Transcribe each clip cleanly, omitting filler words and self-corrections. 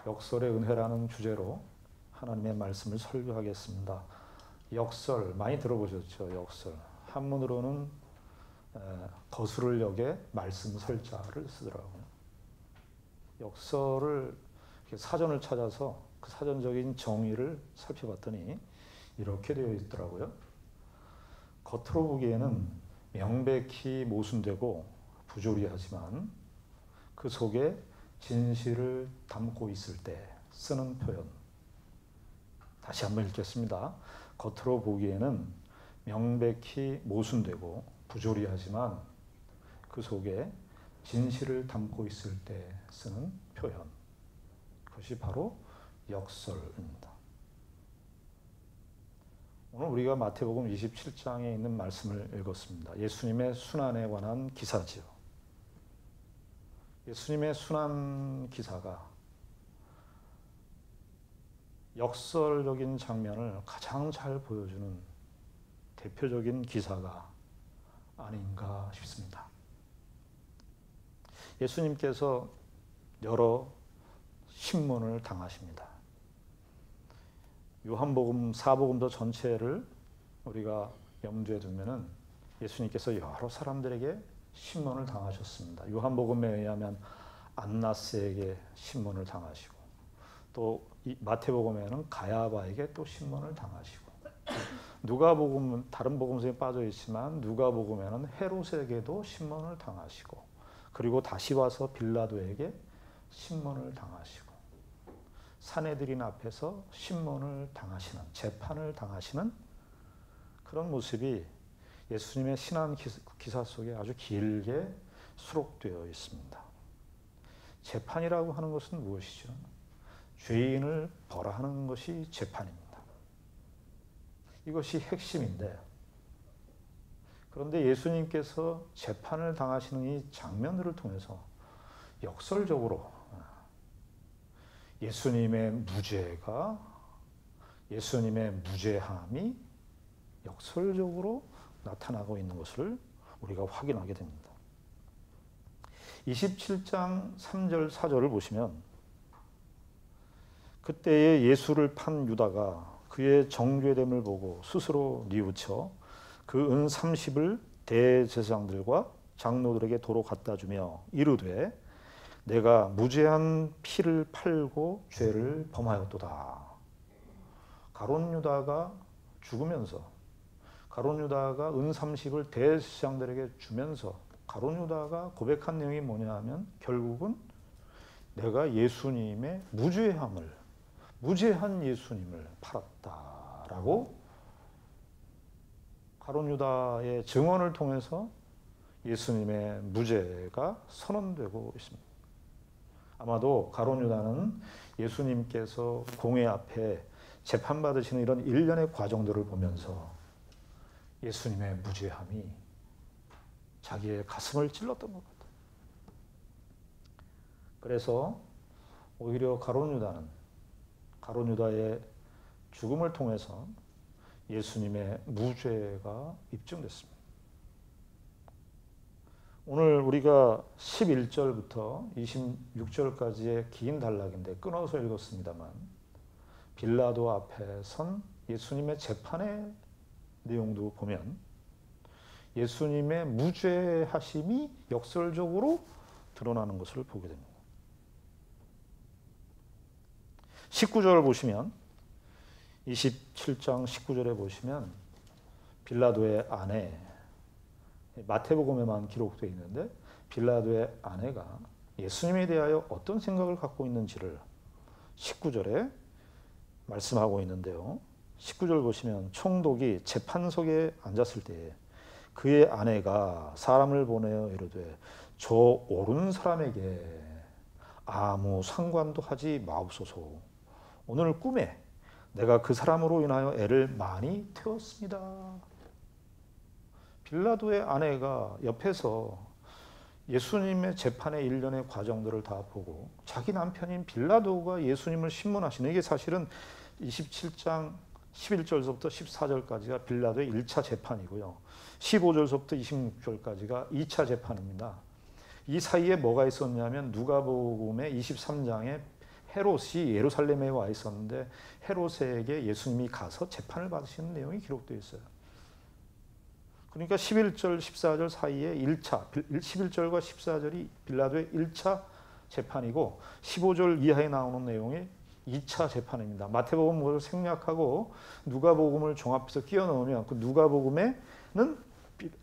역설의 은혜라는 주제로 하나님의 말씀을 설교하겠습니다. 역설 많이 들어보셨죠? 역설. 한문으로는 거수를 역에 말씀 설자를 쓰더라고요. 역설을 사전을 찾아서 그 사전적인 정의를 살펴봤더니 이렇게 되어 있더라고요. 겉으로 보기에는 명백히 모순되고 부조리하지만 그 속에 진실을 담고 있을 때 쓰는 표현. 다시 한번 읽겠습니다. 겉으로 보기에는 명백히 모순되고 부조리하지만 그 속에 진실을 담고 있을 때 쓰는 표현. 그것이 바로 역설입니다. 오늘 우리가 마태복음 27장에 있는 말씀을 읽었습니다. 예수님의 순환에 관한 기사지요. 예수님의 순환 기사가 역설적인 장면을 가장 잘 보여주는 대표적인 기사가 아닌가 싶습니다. 예수님께서 여러 신문을 당하십니다. 요한복음, 사복음서 전체를 우리가 염두에 두면은 예수님께서 여러 사람들에게 신문을 당하셨습니다. 요한복음에 의하면 안나스에게 신문을 당하시고, 또 마태복음에는 가야바에게 또 신문을 당하시고, 누가복음은 다른 복음서에 빠져 있지만 누가복음에는 헤롯에게도 신문을 당하시고, 그리고 다시 와서 빌라도에게 신문을 당하시고, 산헤드린 앞에서 신문을 당하시는, 재판을 당하시는 그런 모습이 예수님의 신앙 기사 속에 아주 길게 수록되어 있습니다. 재판이라고 하는 것은 무엇이죠? 죄인을 벌하는 것이 재판입니다. 이것이 핵심인데, 그런데 예수님께서 재판을 당하시는 이 장면들을 통해서 역설적으로 예수님의 무죄가, 예수님의 무죄함이 역설적으로 나타나고 있는 것을 우리가 확인하게 됩니다. 27장 3절 4절을 보시면, 그때에 예수를 판 유다가 그의 정죄됨을 보고 스스로 뉘우쳐 그 은 30을 대제사장들과 장로들에게 도로 갖다 주며 이르되 내가 무죄한 피를 팔고 죄를 범하였도다. 가룟 유다가 죽으면서, 가룟 유다가 은 30을 대제사장들에게 주면서 가룟 유다가 고백한 내용이 뭐냐 하면 결국은 내가 예수님의 무죄한 예수님을 팔았다라고 가룟 유다의 증언을 통해서 예수님의 무죄가 선언되고 있습니다. 아마도 가룟 유다는 예수님께서 공회 앞에 재판받으시는 이런 일련의 과정들을 보면서 예수님의 무죄함이 자기의 가슴을 찔렀던 것 같아요. 그래서 오히려 가룟 유다의 죽음을 통해서 예수님의 무죄가 입증됐습니다. 오늘 우리가 11절부터 26절까지의 긴 단락인데 끊어서 읽었습니다만, 빌라도 앞에 선 예수님의 재판의 내용도 보면 예수님의 무죄하심이 역설적으로 드러나는 것을 보게 됩니다. 19절 보시면, 27장 19절에 보시면 빌라도의 아내, 마태복음에만 기록되어 있는데 빌라도의 아내가 예수님에 대하여 어떤 생각을 갖고 있는지를 19절에 말씀하고 있는데요. 19절 보시면 총독이 재판석에 앉았을 때 그의 아내가 사람을 보내어 이르되 저 옳은 사람에게 아무 상관도 하지 마옵소서. 오늘 꿈에 내가 그 사람으로 인하여 애를 많이 태웠습니다. 빌라도의 아내가 옆에서 예수님의 재판의 일련의 과정들을 다 보고 자기 남편인 빌라도가 예수님을 신문하시는, 이게 사실은 27장 11절서부터 14절까지가 빌라도의 1차 재판이고요. 15절서부터 26절까지가 2차 재판입니다. 이 사이에 뭐가 있었냐면 누가복음의 23장에 헤롯이 예루살렘에 와 있었는데 헤롯에게 예수님이 가서 재판을 받으시는 내용이 기록되어 있어요. 그러니까 11절, 14절 사이에 1차, 11절과 14절이 빌라도의 1차 재판이고 15절 이하에 나오는 내용이 2차 재판입니다. 마태복음을 생략하고 누가복음을 종합해서 끼워 넣으면 그 누가복음에는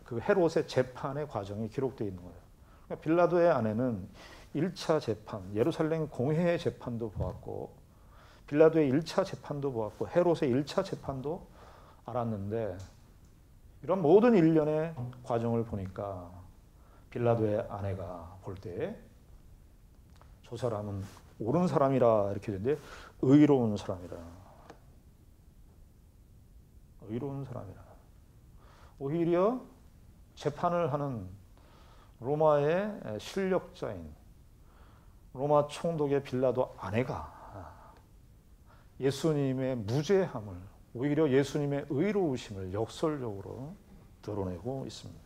그 헤롯의 재판의 과정이 기록되어 있는 거예요. 그러니까 빌라도의 아내는 1차 재판, 예루살렘 공회의 재판도 보았고 빌라도의 1차 재판도 보았고 헤롯의 1차 재판도 알았는데 이런 모든 일련의 과정을 보니까 빌라도의 아내가 볼 때 저 사람은 옳은 사람이라 이렇게 되는데 의로운 사람이라. 의로운 사람이라. 오히려 재판을 하는 로마의 실력자인 로마 총독의 빌라도 아내가 예수님의 무죄함을 오히려 예수님의 의로우심을 역설적으로 드러내고 있습니다.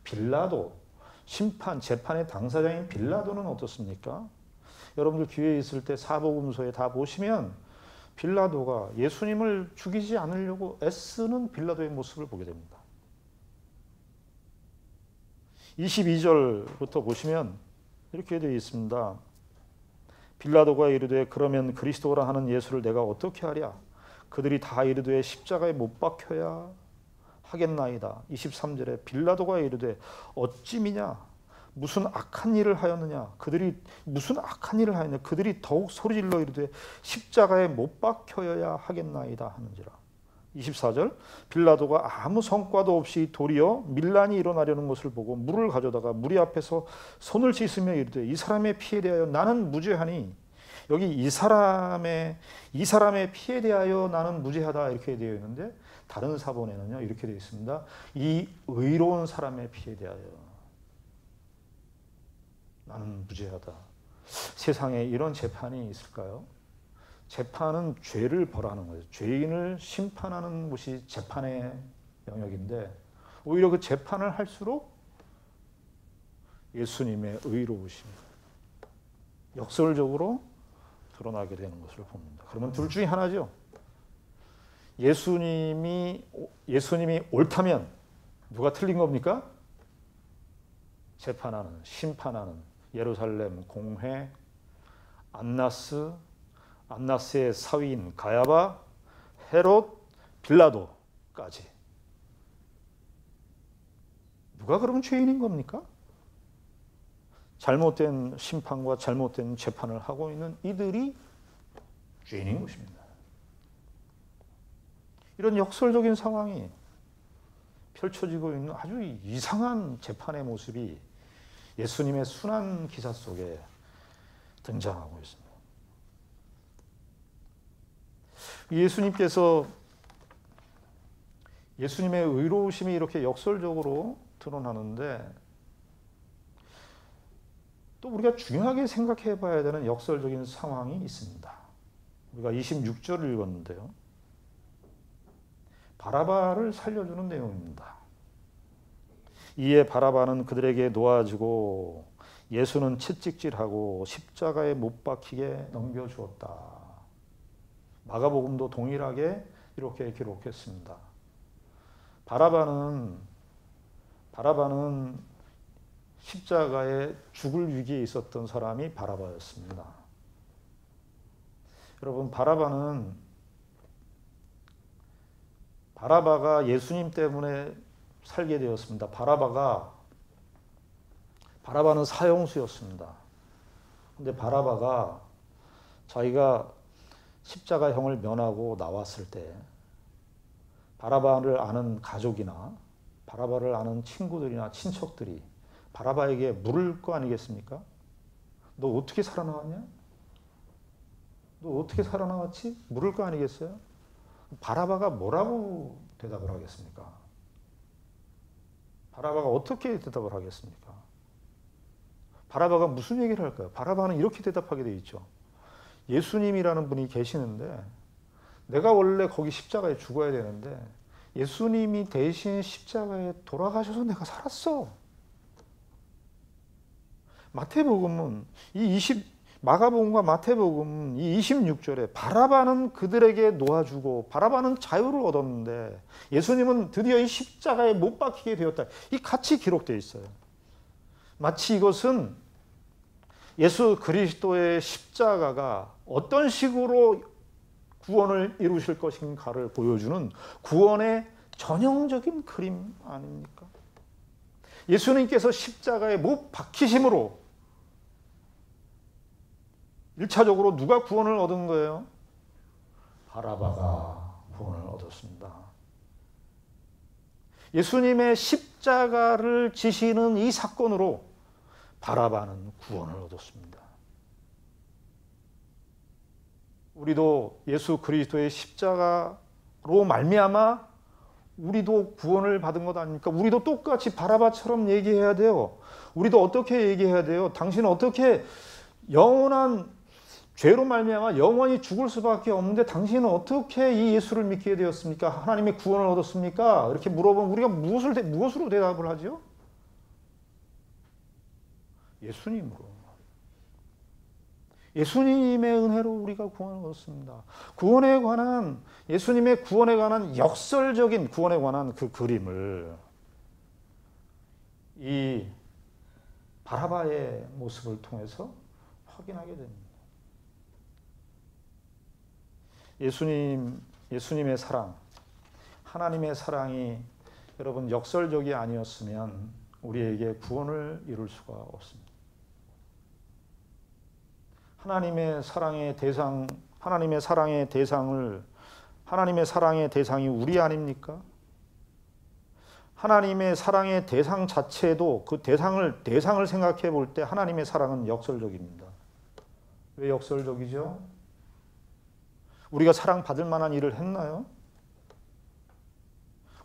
빌라도 심판 재판의 당사자인 빌라도는 어떻습니까? 여러분들 기회 있을 때 사복음서에 다 보시면 빌라도가 예수님을 죽이지 않으려고 애쓰는 빌라도의 모습을 보게 됩니다. 22절부터 보시면 이렇게 되어 있습니다. 빌라도가 이르되 그러면 그리스도라 하는 예수를 내가 어떻게 하랴? 그들이 다 이르되 십자가에 못 박혀야 하겠나이다. 23절에 빌라도가 이르되 어찌 미냐? 무슨 악한 일을 하였느냐? 그들이 무슨 악한 일을 하였느냐? 그들이 더욱 소리질러 이르되 십자가에 못 박혀야 하겠나이다 하는지라. 24절 빌라도가 아무 성과도 없이 도리어 밀란이 일어나려는 것을 보고 물을 가져다가 무리 앞에서 손을 씻으며 이르되 이 사람의 피에 대하여 나는 무죄하니. 여기 이 사람의 피에 대하여 나는 무죄하다 이렇게 되어 있는데 다른 사본에는요 이렇게 되어 있습니다. 이 의로운 사람의 피에 대하여 나는 무죄하다. 세상에 이런 재판이 있을까요? 재판은 죄를 벌하는 거예요. 죄인을 심판하는 것이 재판의 영역인데 오히려 그 재판을 할수록 예수님의 의로우심 역설적으로 드러나게 되는 것을 봅니다. 그러면 둘 중에 하나죠. 예수님이 옳다면 누가 틀린 겁니까? 재판하는, 심판하는 예루살렘 공회, 안나스의 사위인 가야바, 헤롯, 빌라도까지. 누가 그러면 죄인인 겁니까? 잘못된 심판과 잘못된 재판을 하고 있는 이들이 죄인인 것입니다. 이런 역설적인 상황이 펼쳐지고 있는 아주 이상한 재판의 모습이 예수님의 순환 기사 속에 등장하고 있습니다. 예수님께서 예수님의 의로우심이 이렇게 역설적으로 드러나는데 또 우리가 중요하게 생각해 봐야 되는 역설적인 상황이 있습니다. 우리가 26절을 읽었는데요. 바라바를 살려주는 내용입니다. 이에 바라바는 그들에게 놓아지고 예수는 채찍질하고 십자가에 못 박히게 넘겨주었다. 마가복음도 동일하게 이렇게 기록했습니다. 바라바는 십자가에 죽을 위기에 있었던 사람이 바라바였습니다. 여러분, 바라바가 예수님 때문에 살게 되었습니다. 바라바는 사형수였습니다. 근데 바라바가 자기가 십자가형을 면하고 나왔을 때 바라바를 아는 가족이나 바라바를 아는 친구들이나 친척들이 바라바에게 물을 거 아니겠습니까? 너 어떻게 살아나왔냐? 너 어떻게 살아나왔지? 물을 거 아니겠어요? 바라바가 뭐라고 대답을 하겠습니까? 바라바가 어떻게 대답을 하겠습니까? 바라바가 무슨 얘기를 할까요? 바라바는 이렇게 대답하게 돼 있죠. 예수님이라는 분이 계시는데 내가 원래 거기 십자가에 죽어야 되는데 예수님이 대신 십자가에 돌아가셔서 내가 살았어. 마태복음은 이 마가복음과 마태복음 이 26절에 바라바는 그들에게 놓아주고 바라바는 자유를 얻었는데 예수님은 드디어 이 십자가에 못 박히게 되었다. 이 같이 기록되어 있어요. 마치 이것은 예수 그리스도의 십자가가 어떤 식으로 구원을 이루실 것인가를 보여주는 구원의 전형적인 그림 아닙니까? 예수님께서 십자가에 못 박히심으로 1차적으로 누가 구원을 얻은 거예요? 바라바가 구원을 얻었습니다. 예수님의 십자가를 지시는 이 사건으로 바라바는 구원을 얻었습니다. 우리도 예수 그리스도의 십자가로 말미암아 우리도 구원을 받은 것 아닙니까? 우리도 똑같이 바라바처럼 얘기해야 돼요. 우리도 어떻게 얘기해야 돼요? 당신은 어떻게 영원한 죄로 말미암아 영원히 죽을 수밖에 없는데 당신은 어떻게 이 예수를 믿게 되었습니까? 하나님의 구원을 얻었습니까? 이렇게 물어보면 우리가 무엇으로 대답을 하죠? 예수님으로. 예수님의 은혜로 우리가 구원을 얻었습니다. 구원에 관한 예수님의 구원에 관한 역설적인 구원에 관한 그 그림을 이 바라바의 모습을 통해서 확인하게 됩니다. 예수님의 사랑, 하나님의 사랑이 여러분 역설적이 아니었으면 우리에게 구원을 이룰 수가 없습니다. 하나님의 사랑의 대상이 우리 아닙니까? 하나님의 사랑의 대상 자체도 그 대상을 생각해 볼 때 하나님의 사랑은 역설적입니다. 왜 역설적이죠? 우리가 사랑받을 만한 일을 했나요?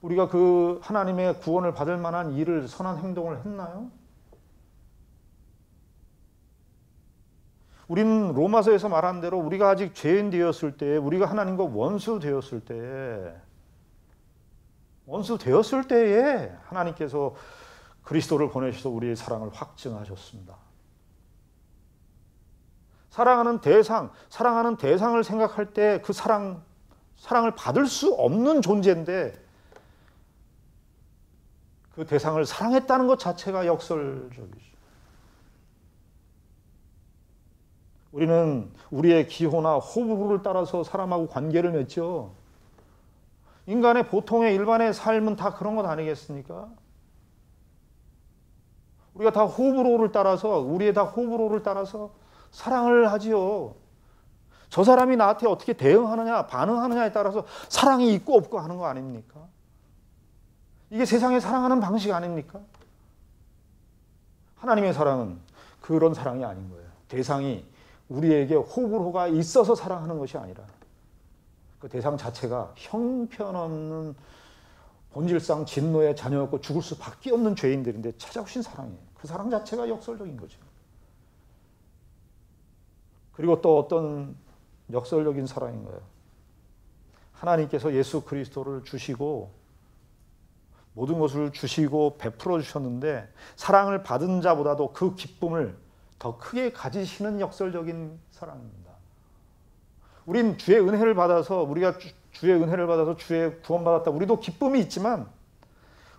우리가 그 하나님의 구원을 받을 만한 일을, 선한 행동을 했나요? 우리는 로마서에서 말한 대로 우리가 아직 죄인 되었을 때, 우리가 하나님과 원수 되었을 때에 하나님께서 그리스도를 보내셔서 우리의 사랑을 확증하셨습니다. 사랑하는 대상을 생각할 때 그 사랑을 받을 수 없는 존재인데 그 대상을 사랑했다는 것 자체가 역설적이죠. 우리는 우리의 기호나 호불호를 따라서 사람하고 관계를 맺죠. 인간의 보통의 일반의 삶은 다 그런 것 아니겠습니까? 우리가 다 우리의 호불호를 따라서 사랑을 하지요. 저 사람이 나한테 어떻게 대응하느냐, 반응하느냐에 따라서 사랑이 있고 없고 하는 거 아닙니까? 이게 세상에 사랑하는 방식 아닙니까? 하나님의 사랑은 그런 사랑이 아닌 거예요. 대상이 우리에게 호불호가 있어서 사랑하는 것이 아니라 그 대상 자체가 형편없는 본질상 진노의 자녀였고 죽을 수밖에 없는 죄인들인데 찾아오신 사랑이에요. 그 사랑 자체가 역설적인 거죠. 그리고 또 어떤 역설적인 사랑인가요? 하나님께서 예수 그리스도를 주시고 모든 것을 주시고 베풀어 주셨는데 사랑을 받은 자보다도 그 기쁨을 더 크게 가지시는 역설적인 사랑입니다. 우린 주의 은혜를 받아서 주의 구원받았다. 우리도 기쁨이 있지만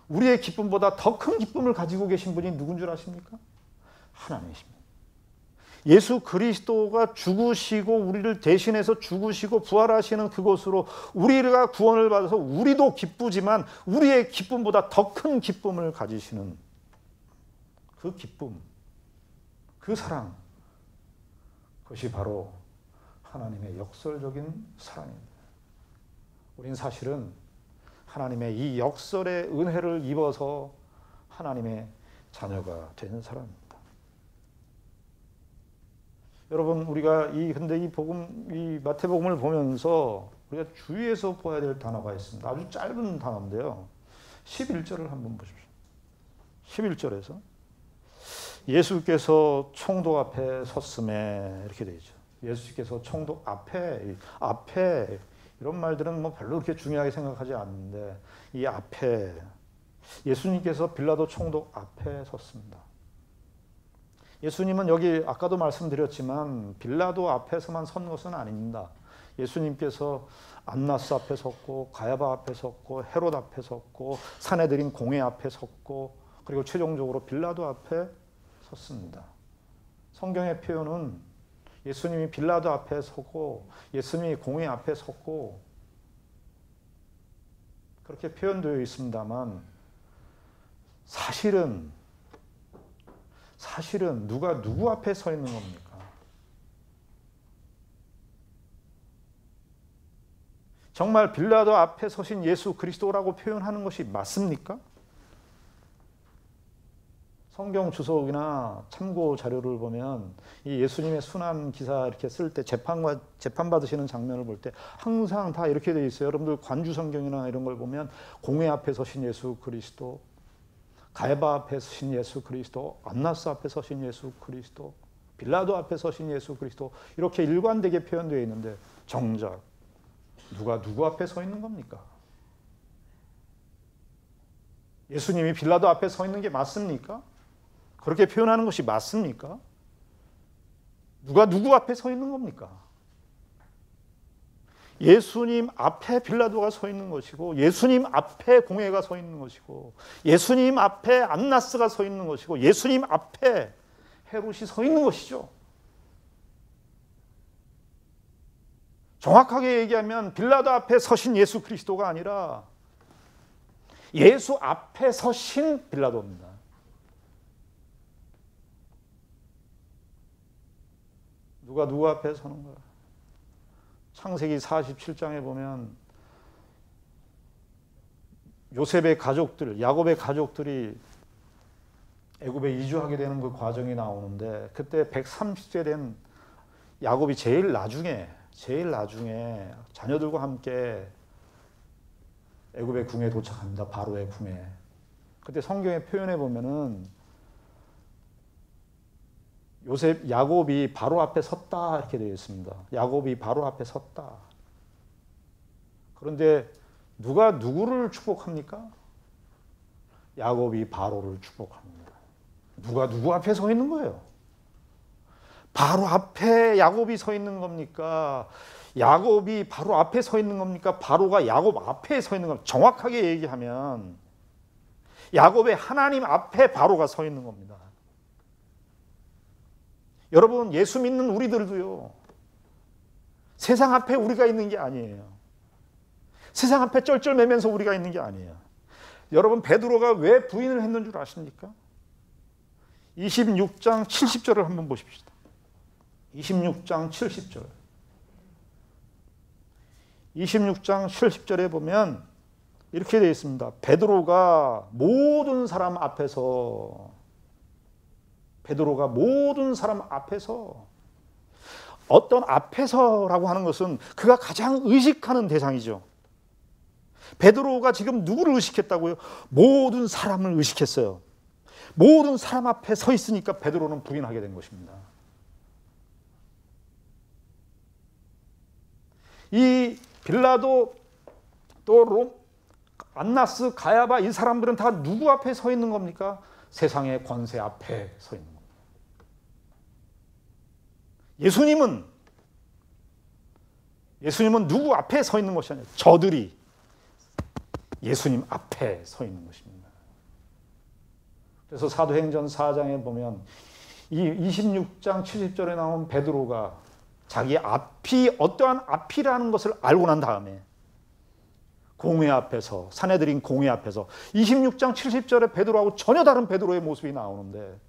우리의 기쁨보다 더 큰 기쁨을 가지고 계신 분이 누군 줄 아십니까? 하나님이십니다. 예수 그리스도가 죽으시고 우리를 대신해서 죽으시고 부활하시는 그것으로 우리가 구원을 받아서 우리도 기쁘지만 우리의 기쁨보다 더 큰 기쁨을 가지시는 그 기쁨, 그 사랑, 그것이 바로 하나님의 역설적인 사랑입니다. 우린 사실은 하나님의 이 역설의 은혜를 입어서 하나님의 자녀가 된 사람입니다. 여러분, 우리가 이 마태복음을 보면서 우리가 주의해서 봐야 될 단어가 있습니다. 아주 짧은 단어인데요. 11절을 한번 보십시오. 11절에서 예수께서 총독 앞에 섰음에 이렇게 되어 있죠. 예수께서 총독 앞에 이런 말들은 뭐 별로 그렇게 중요하게 생각하지 않는데 이 앞에 예수님께서 빌라도 총독 앞에 섰습니다. 예수님은 여기 아까도 말씀드렸지만 빌라도 앞에서만 선 것은 아닙니다. 예수님께서 안나스 앞에 섰고 가야바 앞에 섰고 헤롯 앞에 섰고 사내들인 공회 앞에 섰고 그리고 최종적으로 빌라도 앞에 섰습니다. 성경의 표현은 예수님이 빌라도 앞에 서고 예수님이 공회 앞에 섰고 그렇게 표현되어 있습니다만 사실은 누가 누구 앞에 서 있는 겁니까? 정말 빌라도 앞에 서신 예수 그리스도라고 표현하는 것이 맞습니까? 성경 주석이나 참고 자료를 보면 이 예수님의 순환 기사 이렇게 쓸 때 재판 받으시는 장면을 볼 때 항상 다 이렇게 되어 있어요. 여러분들 관주 성경이나 이런 걸 보면 공회 앞에 서신 예수 그리스도, 가야바 앞에 서신 예수 그리스도, 안나스 앞에 서신 예수 그리스도, 빌라도 앞에 서신 예수 그리스도 이렇게 일관되게 표현되어 있는데 정작 누가 누구 앞에 서 있는 겁니까? 예수님이 빌라도 앞에 서 있는 게 맞습니까? 그렇게 표현하는 것이 맞습니까? 누가 누구 앞에 서 있는 겁니까? 예수님 앞에 빌라도가 서 있는 것이고 예수님 앞에 공회가 서 있는 것이고 예수님 앞에 안나스가 서 있는 것이고 예수님 앞에 헤롯이 서 있는 것이죠. 정확하게 얘기하면 빌라도 앞에 서신 예수 그리스도가 아니라 예수 앞에 서신 빌라도입니다. 누가 누구 앞에 서는 거야? 창세기 47장에 보면 요셉의 가족들, 야곱의 가족들이 애굽에 이주하게 되는 그 과정이 나오는데 그때 130세 된 야곱이 제일 나중에 자녀들과 함께 애굽의 궁에 도착합니다. 바로의 궁에. 그때 성경의 표현에 보면은 야곱이 바로 앞에 섰다 이렇게 되어 있습니다. 야곱이 바로 앞에 섰다. 그런데 누가 누구를 축복합니까? 야곱이 바로를 축복합니다. 누가 누구 앞에 서 있는 거예요? 바로 앞에 야곱이 서 있는 겁니까? 야곱이 바로 앞에 서 있는 겁니까? 바로가 야곱 앞에 서 있는 겁니까? 정확하게 얘기하면 야곱의 하나님 앞에 바로가 서 있는 겁니다. 여러분, 예수 믿는 우리들도요, 세상 앞에 우리가 있는 게 아니에요. 세상 앞에 쩔쩔매면서 우리가 있는 게 아니에요. 여러분, 베드로가 왜 부인을 했는 줄 아십니까? 26장 70절을 한번 보십시다. 26장 70절. 26장 70절에 보면 이렇게 되어 있습니다. 베드로가 모든 사람 앞에서 어떤 앞에서라고 하는 것은 그가 가장 의식하는 대상이죠. 베드로가 지금 누구를 의식했다고요? 모든 사람을 의식했어요. 모든 사람 앞에 서 있으니까 베드로는 부인하게 된 것입니다. 이 빌라도 또 안나스, 가야바 이 사람들은 다 누구 앞에 서 있는 겁니까? 세상의 권세 앞에 서 있는 겁니다. 예수님은 누구 앞에 서 있는 것이 아니라 저들이 예수님 앞에 서 있는 것입니다. 그래서 사도행전 4장에 보면 이 26장 70절에 나온 베드로가 자기 앞이 어떠한 앞이라는 것을 알고 난 다음에 공회 앞에서, 사내들인 공회 앞에서 26장 70절에 베드로하고 전혀 다른 베드로의 모습이 나오는데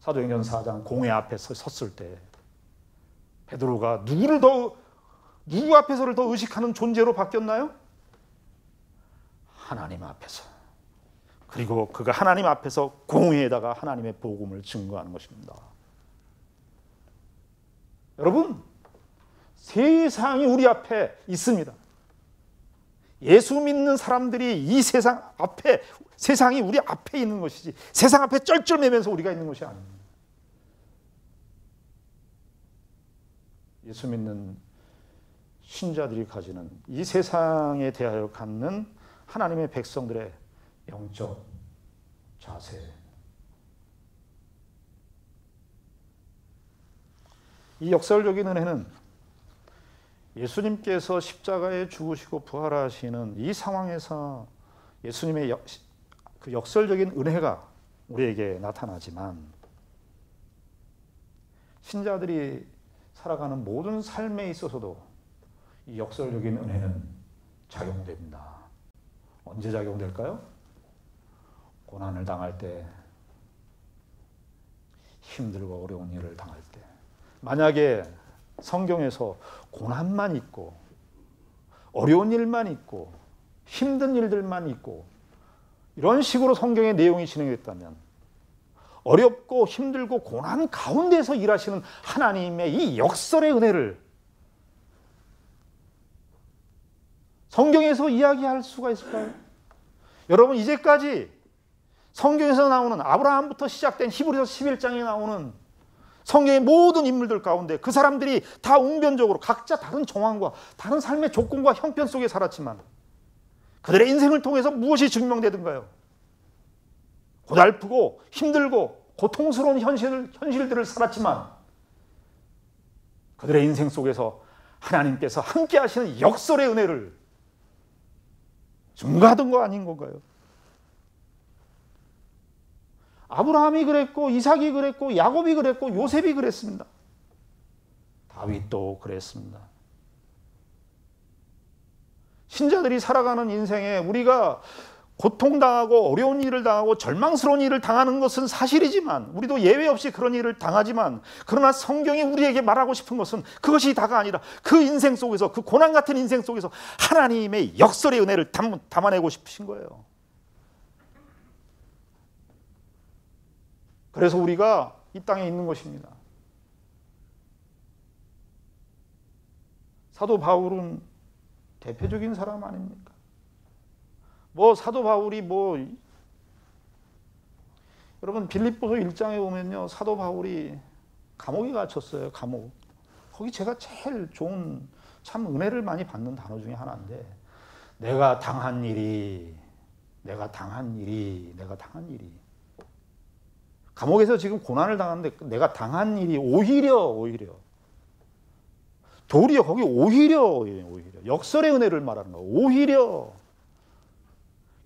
사도행전 4장 공회 앞에 섰을 때 베드로가 누구 앞에서를 더 의식하는 존재로 바뀌었나요? 하나님 앞에서. 그리고 그가 하나님 앞에서 공회에다가 하나님의 복음을 증거하는 것입니다. 여러분, 세상이 우리 앞에 있습니다. 예수 믿는 사람들이 이 세상 앞에, 세상이 우리 앞에 있는 것이지 세상 앞에 쩔쩔매면서 우리가 있는 것이 아닙니다. 예수 믿는 신자들이 가지는 이 세상에 대하여 갖는 하나님의 백성들의 영적 자세. 이 역설적인 은혜는 예수님께서 십자가에 죽으시고 부활하시는 이 상황에서 예수님의 그 역설적인 은혜가 우리에게 나타나지만, 신자들이 살아가는 모든 삶에 있어서도 이 역설적인 은혜는 작용됩니다. 언제 작용될까요? 고난을 당할 때, 힘들고 어려운 일을 당할 때. 만약에 성경에서 고난만 있고 어려운 일만 있고 힘든 일들만 있고 이런 식으로 성경의 내용이 진행됐다면, 어렵고 힘들고 고난 가운데서 일하시는 하나님의 이 역설의 은혜를 성경에서 이야기할 수가 있을까요? 여러분, 이제까지 성경에서 나오는, 아브라함부터 시작된 히브리서 11장에 나오는 성경의 모든 인물들 가운데 그 사람들이 다 웅변적으로 각자 다른 정황과 다른 삶의 조건과 형편 속에 살았지만 그들의 인생을 통해서 무엇이 증명되든가요? 고달프고 힘들고 고통스러운 현실들을 살았지만 그들의 인생 속에서 하나님께서 함께 하시는 역설의 은혜를 증거하던 거 아닌 건가요? 아브라함이 그랬고, 이삭이 그랬고, 야곱이 그랬고, 요셉이 그랬습니다. 다윗도 그랬습니다. 신자들이 살아가는 인생에 우리가 고통당하고 어려운 일을 당하고 절망스러운 일을 당하는 것은 사실이지만, 우리도 예외 없이 그런 일을 당하지만, 그러나 성경이 우리에게 말하고 싶은 것은 그것이 다가 아니라 그 인생 속에서, 그 고난 같은 인생 속에서 하나님의 역설의 은혜를 담아내고 싶으신 거예요. 그래서 우리가 이 땅에 있는 것입니다. 사도 바울은 대표적인 사람 아닙니까? 사도 바울이 여러분, 빌립보서 1장에 보면요, 사도 바울이 감옥에 갇혔어요. 감옥. 거기 제가 제일 좋은, 참 은혜를 많이 받는 단어 중에 하나인데, 내가 당한 일이. 감옥에서 지금 고난을 당하는데 내가 당한 일이 오히려 도리어 거기 오히려 역설의 은혜를 말하는 거예요. 오히려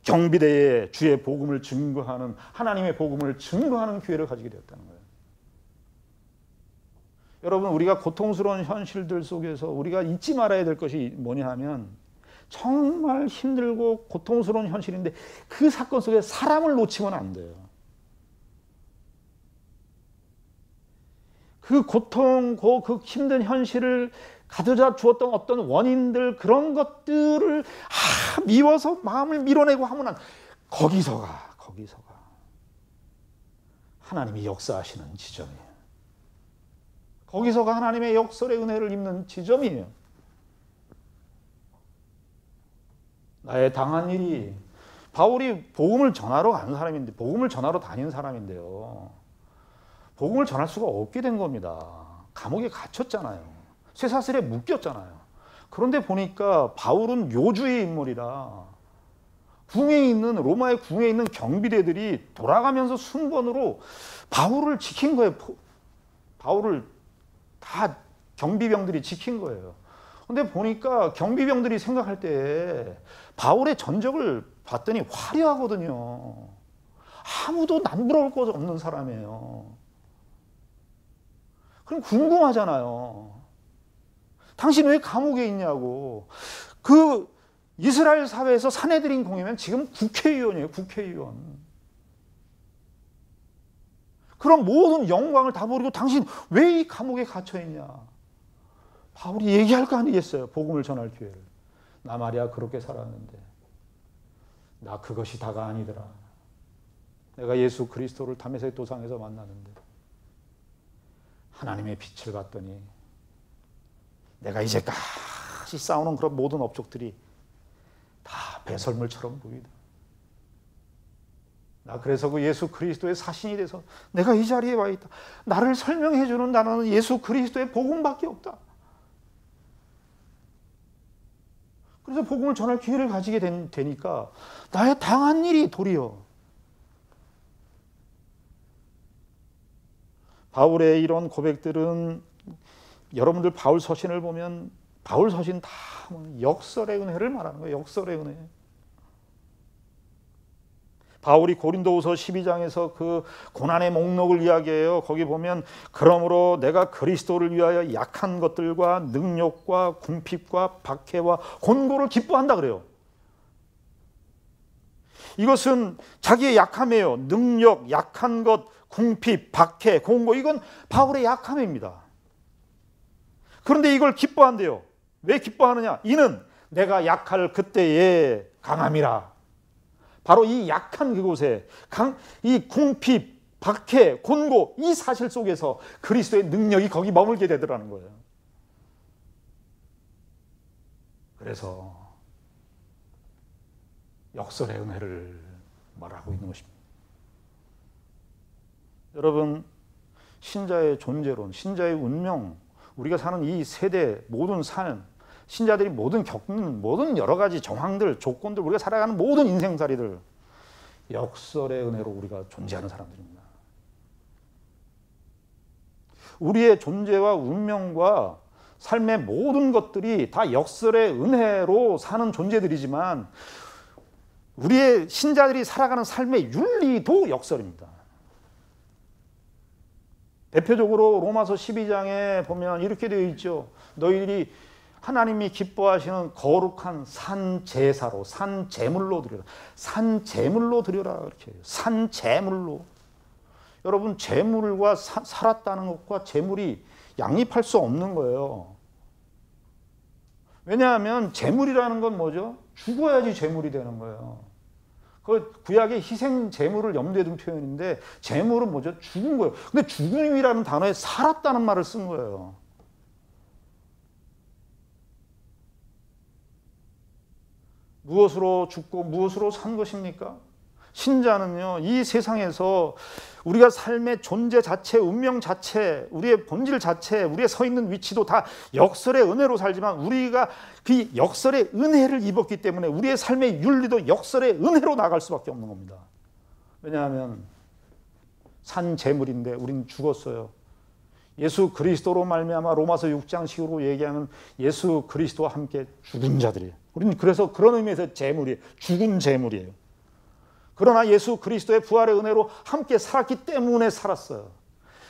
경비대에 주의 복음을 증거하는, 하나님의 복음을 증거하는 기회를 가지게 되었다는 거예요. 여러분, 우리가 고통스러운 현실들 속에서 우리가 잊지 말아야 될 것이 뭐냐 하면, 정말 힘들고 고통스러운 현실인데 그 사건 속에 사람을 놓치면 안 돼요. 그 고통, 그 힘든 현실을 가져다 주었던 어떤 원인들, 그런 것들을 미워서 마음을 밀어내고 하면 거기서가 하나님이 역사하시는 지점이에요. 거기서가 하나님의 역설의 은혜를 입는 지점이에요. 나의 당한 일이, 바울이 복음을 전하러 간 사람인데, 복음을 전하러 다닌 사람인데요, 복음을 전할 수가 없게 된 겁니다. 감옥에 갇혔잖아요. 쇠사슬에 묶였잖아요. 그런데 보니까 바울은 묘주의 인물이라 로마의 궁에 있는 경비대들이 돌아가면서 순번으로 바울을 지킨 거예요. 바울을 다 경비병들이 지킨 거예요. 그런데 보니까 경비병들이 생각할 때 바울의 전적을 봤더니 화려하거든요. 아무도 남부러울 것 없는 사람이에요. 그럼 궁금하잖아요. 당신 왜 감옥에 있냐고. 그 이스라엘 사회에서 산헤드린 공이면 지금 국회의원이에요. 국회의원. 그럼 모든 영광을 다 버리고 당신 왜 이 감옥에 갇혀있냐. 바울이 얘기할 거 아니겠어요. 복음을 전할 기회를. 나 말이야 그렇게 살았는데 나 그것이 다가 아니더라. 내가 예수 그리스도를 다메섹 도상에서 만났는데 하나님의 빛을 봤더니 내가 이제까지 쌓아놓은 그런 모든 업적들이 다 배설물처럼 보이다. 나 그래서 그 예수 그리스도의 사신이 돼서 내가 이 자리에 와 있다. 나를 설명해 주는 나는 예수 그리스도의 복음밖에 없다. 그래서 복음을 전할 기회를 가지게 되니까 나의 당한 일이 도리어, 바울의 이런 고백들은 여러분들 바울 서신을 보면 바울 서신 다 역설의 은혜를 말하는 거예요. 역설의 은혜. 바울이 고린도후서 12장에서 그 고난의 목록을 이야기해요. 거기 보면 그러므로 내가 그리스도를 위하여 약한 것들과 능력과 궁핍과 박해와 곤고를 기뻐한다 그래요. 이것은 자기의 약함이에요. 능력, 약한 것, 궁핍, 박해, 곤고, 이건 바울의 약함입니다. 그런데 이걸 기뻐한대요. 왜 기뻐하느냐? 이는 내가 약할 그때에 강함이라. 바로 이 약한 그곳에 이 궁핍, 박해, 곤고, 이 사실 속에서 그리스도의 능력이 거기 머물게 되더라는 거예요. 그래서 역설의 은혜를 말하고 있는 것입니다. 여러분, 신자의 존재론, 신자의 운명, 우리가 사는 이 세대 모든 삶, 신자들이 모든 겪는 모든 여러 가지 정황들, 조건들, 우리가 살아가는 모든 인생살이들, 역설의 은혜로 우리가 존재하는 사람들입니다. 우리의 존재와 운명과 삶의 모든 것들이 다 역설의 은혜로 사는 존재들이지만 우리의 신자들이 살아가는 삶의 윤리도 역설입니다. 대표적으로 로마서 12장에 보면 이렇게 되어 있죠. 너희들이 하나님이 기뻐하시는 거룩한 산 제사로, 산 제물로 드려라. 산 제물로 드려라. 이렇게. 산 제물로. 여러분, 제물과 살았다는 것과 제물이 양립할 수 없는 거예요. 왜냐하면 제물이라는 건 뭐죠? 죽어야지 제물이 되는 거예요. 그 구약의 희생 제물을 염두에 둔 표현인데 제물은 뭐죠? 죽은 거예요. 근데 죽음이라는 단어에 살았다는 말을 쓴 거예요. 무엇으로 죽고 무엇으로 산 것입니까? 신자는요, 이 세상에서 우리가 삶의 존재 자체, 운명 자체, 우리의 본질 자체, 우리의 서 있는 위치도 다 역설의 은혜로 살지만 우리가 그 역설의 은혜를 입었기 때문에 우리의 삶의 윤리도 역설의 은혜로 나갈 수밖에 없는 겁니다. 왜냐하면 산 제물인데 우리는 죽었어요. 예수 그리스도로 말미암아 로마서 6장 식으로 얘기하면 예수 그리스도와 함께 죽은 자들이에요. 우리는 그래서 그런 의미에서 제물이에요. 죽은 제물이에요. 그러나 예수 그리스도의 부활의 은혜로 함께 살았기 때문에 살았어요.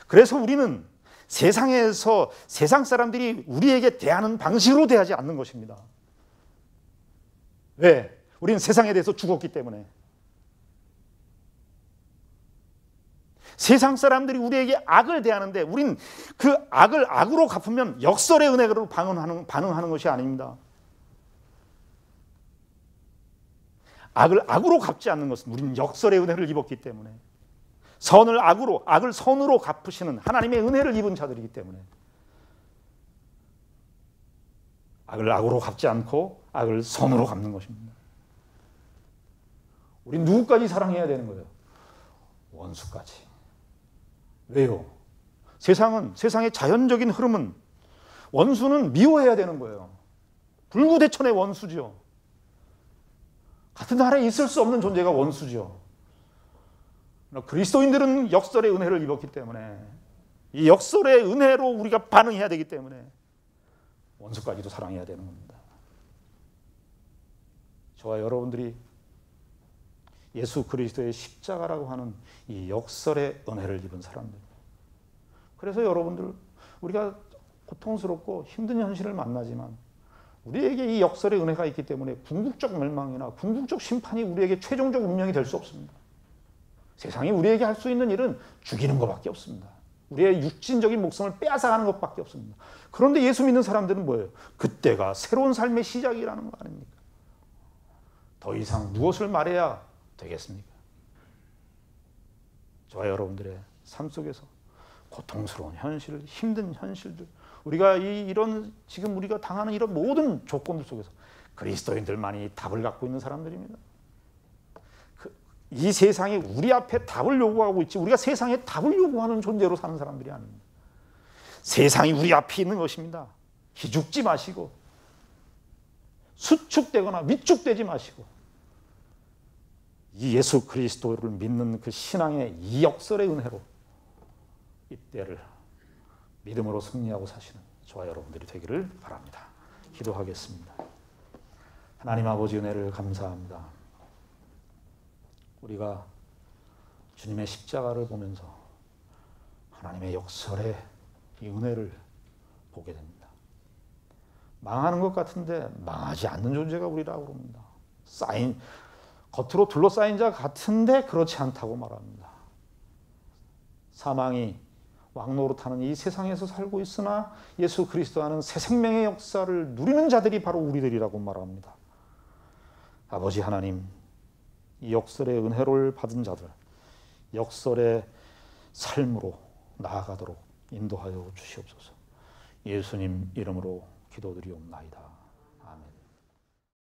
그래서 우리는 세상에서 세상 사람들이 우리에게 대하는 방식으로 대하지 않는 것입니다. 왜? 우리는 세상에 대해서 죽었기 때문에. 세상 사람들이 우리에게 악을 대하는데 우리는 그 악을 악으로 갚으면 역설의 은혜로 반응하는 것이 아닙니다. 악을 악으로 갚지 않는 것은 우리는 역설의 은혜를 입었기 때문에, 선을 악으로, 악을 선으로 갚으시는 하나님의 은혜를 입은 자들이기 때문에 악을 악으로 갚지 않고 악을 선으로 갚는 것입니다. 우리는 누구까지 사랑해야 되는 거예요? 원수까지. 왜요? 세상의 자연적인 흐름은 원수는 미워해야 되는 거예요. 불구대천의 원수죠. 같은 나라에 있을 수 없는 존재가 원수죠. 그리스도인들은 역설의 은혜를 입었기 때문에 이 역설의 은혜로 우리가 반응해야 되기 때문에 원수까지도 사랑해야 되는 겁니다. 저와 여러분들이 예수 그리스도의 십자가라고 하는 이 역설의 은혜를 입은 사람들. 그래서 여러분들, 우리가 고통스럽고 힘든 현실을 만나지만 우리에게 이 역설의 은혜가 있기 때문에 궁극적 멸망이나 궁극적 심판이 우리에게 최종적 운명이 될 수 없습니다. 세상이 우리에게 할 수 있는 일은 죽이는 것밖에 없습니다. 우리의 육신적인 목숨을 빼앗아가는 것밖에 없습니다. 그런데 예수 믿는 사람들은 뭐예요? 그때가 새로운 삶의 시작이라는 거 아닙니까? 더 이상 무엇을 말해야 되겠습니까? 저와 여러분들의 삶 속에서 고통스러운 현실, 힘든 현실들, 우리가 이런 지금 우리가 당하는 이런 모든 조건들 속에서 그리스도인들만이 답을 갖고 있는 사람들입니다. 이 세상이 우리 앞에 답을 요구하고 있지 우리가 세상에 답을 요구하는 존재로 사는 사람들이 아닙니다. 세상이 우리 앞에 있는 것입니다. 기죽지 마시고 수축되거나 위축되지 마시고 이 예수 그리스도를 믿는 그 신앙의 이 역설의 은혜로 이때를 믿음으로 승리하고 사시는 저와 여러분들이 되기를 바랍니다. 기도하겠습니다. 하나님 아버지 은혜를 감사합니다. 우리가 주님의 십자가를 보면서 하나님의 역설의 이 은혜를 보게 됩니다. 망하는 것 같은데 망하지 않는 존재가 우리라고 그럽니다. 겉으로 둘러싸인 자 같은데 그렇지 않다고 말합니다. 사망이 왕노릇하는 이 세상에서 살고 있으나 예수 그리스도와는 새 생명의 역사를 누리는 자들이 바로 우리들이라고 말합니다. 아버지 하나님, 이 역설의 은혜를 받은 자들, 역설의 삶으로 나아가도록 인도하여 주시옵소서. 예수님 이름으로 기도드리옵나이다.